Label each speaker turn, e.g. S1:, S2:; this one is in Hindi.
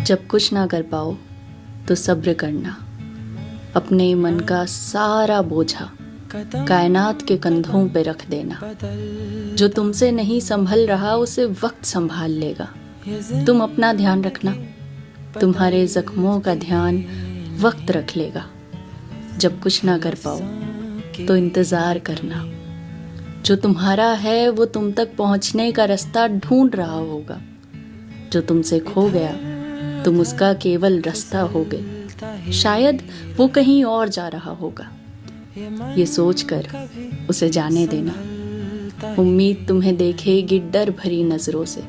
S1: जब कुछ ना कर पाओ तो सब्र करना। अपने मन का सारा बोझा कायनात के कंधों पे रख देना। जो तुमसे नहीं संभल रहा उसे वक्त संभाल लेगा। तुम अपना ध्यान रखना, तुम्हारे जख्मों का ध्यान वक्त रख लेगा। जब कुछ ना कर पाओ तो इंतज़ार करना। जो तुम्हारा है वो तुम तक पहुंचने का रास्ता ढूंढ रहा होगा। जो तुमसे खो गया तुम उसका केवल रास्ता होगे। शायद वो कहीं और जा रहा होगा। ये सोचकर उसे जाने देना। उम्मीद तुम्हें देखेगी डर भरी नजरों से।